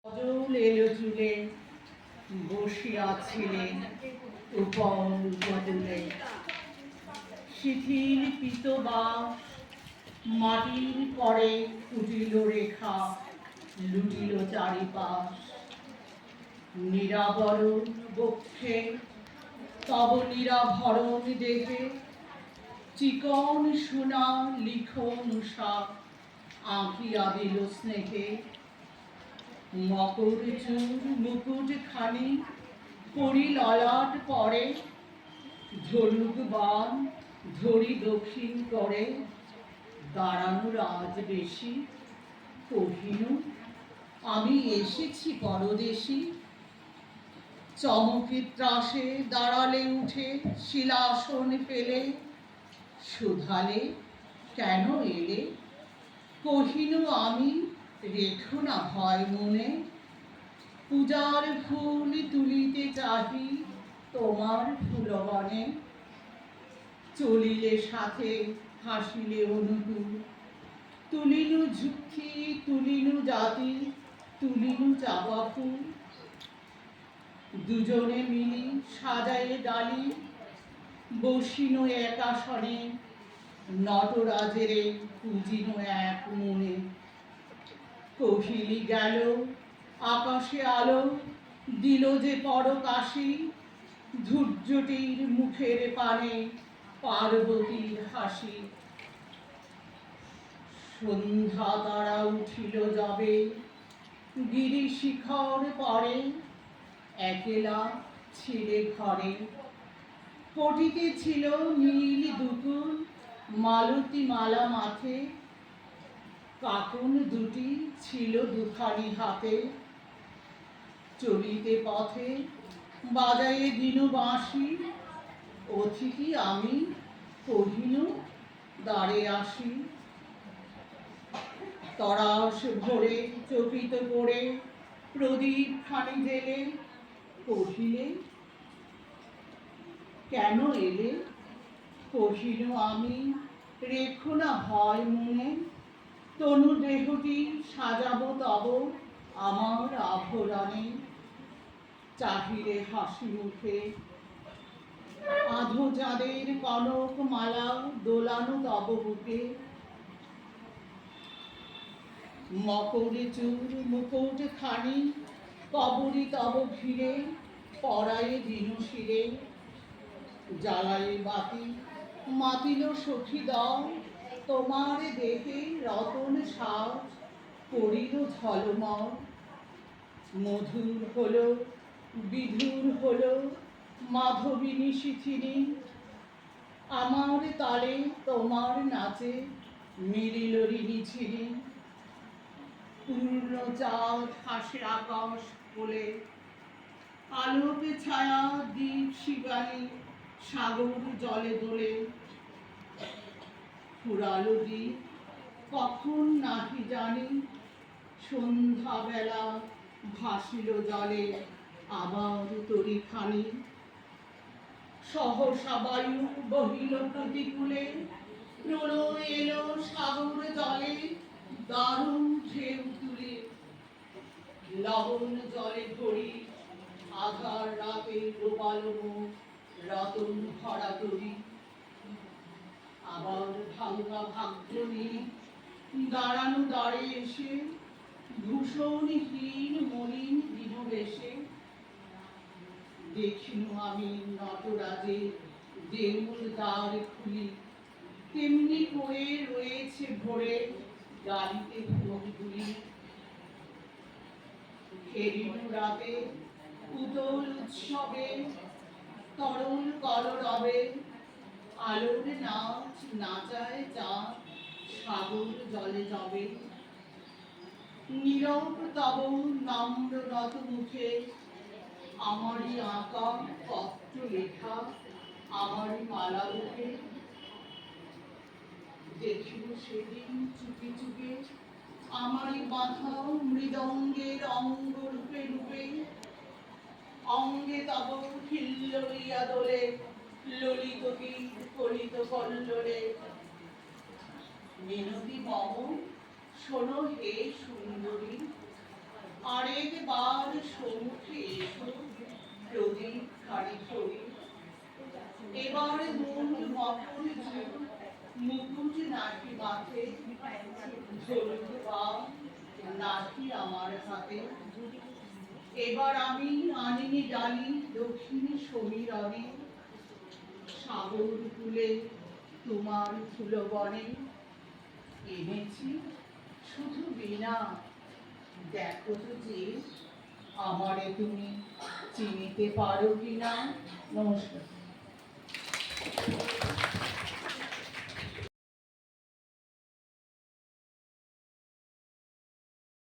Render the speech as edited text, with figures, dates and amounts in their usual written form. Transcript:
অজল এলো চুলে বসিয়াছিলে উপল বদলে শিথিল পিতবাস মাটির পরে কুটিল রেখা লুটিল চারিপাশ নিরাবরণ বক্ষে তব নিরাভরণ দেখে চিকন সোনা লিখন সাপ আঁকিয়া দিল স্নেহে মকর চুর মুকুট খানি পরি ললাট পরে ঝলুক বান ধরি দক্ষিণ করে দাঁড়ানো রাজ বেশি কহিনু আমি এসেছি পরদেশি চমকি ত্রাসে দাঁড়ালে উঠে শিলাসন ফেলে শুধালে কেন এলে কহিনু আমি রেখো না ভয় মনে পূজার ফুল তুলিতে চাহি তোমার ফুলবনে চলিলে সাথে হাসিলে অনুকূল তুলিনু ঝুঁকি তুলিনু জাতি তুলিনু চাবা ফুল দুজনে মিলি সাজায়ে ডালি বসিনু এক আসনে নটরাজেরে পুজিনু এক মনে কহিলি গেল আকাশে আলো দিল যে পরকাশি ধূর্যটির মুখের পানে পার্বতীর হাসি সন্ধ্যা তারা উঠিল যবে গিরি শিখর পরে একেলা ছিলে ঘরে পটিতে ছিল নীল দুকুল মালতী মালা মাথে কাকুন দুটি ছিল দুখানি হাতে চলিতে পথে বাজায়ে দিনু বাঁশি অতিথি আমি কহিনু দাঁড়ে আসি তরাস ভরে চকিত করে প্রদীপ খানি জেলে কহিলে কেন এলে কহিনু আমি রেখো না ভয় মনে তনু দেহটি সাজাবো তব আমার আভরণে চাহিরে হাসি মুখে আধো চাঁদের কনক মালা দোলানো তব বুকে মকরে চুর মুকুট খানি কবরি তব ঘিরে পরায়ে দিনু শিরে জ্বালায়ে বাতি মাতিল সখী দল তোমার দেখে রতন সাজ করিল ঝলমল মধুর হলো বিধুর হলো মাধবিনী শিথিনী আমার তালে তোমার নাচে মিলিল ঋণী ছিনি পূর্ণ চাঁদ হাসে আকাশ কোলে আলোকে ছায়া দ্বীপ শিবানী সাগর জলে দোলে ফুরালো দ্বীপ কখন নাহি জানি সন্ধ্যা বেলা ভাসিল জলে আবার তরিখানি সহসা বায়ু বহিল প্রতিকূলে প্রলয় এলো সাগর জলে দারুণ ঢেউ তুলে লবণ জলে ভরি আধার রাতে গোপাল মুখ রতন ভরা তরি আবার ভাঙ্গা ভাগ্য নিয়ে দাঁড়ানো দাঁড়ে এসে ভূষণহীন মলিন দিনবেশে দেখিনু আমি নটরাজে দেউল দ্বার খুলি তেমনি করে রয়েছে ভরে গালিতে ফুলগুলি ফেরিনু রাতে উদল উৎসবে তরল কলরবে আলোর নাচ নাচায় চাঁদ সাগর জলে যাবে নীরব তব নম্র নত মুখে আমারই আঁকা পত্র লেখা আমারই মালা মুখে দেখিব সেদিন চুপি চুপি আমারই বাঁধা মৃদঙ্গের অঙ্গ রূপে রূপে অঙ্গে তব হিল্লোড়িয়া দোলে ললিত গীত কলিত কল্লোলে মিনতি মম শোনো হে সুন্দরী আরেকবার সম্মুখে এসো প্রদীপ খানি ছড়ি, এবার মূল মকর মুকুট নাকি মাথে, ঝোলক বা নাকি আমার হাতে। এবার আমি আনিনি ডালি দক্ষিণী সমীরণে, সাগর কূলে তোমার ফুলবনে এনেছি শুধু বীণা। দেখো তো যে আমারে তুমি চিনিতে পারো কিনা। নমস্কার।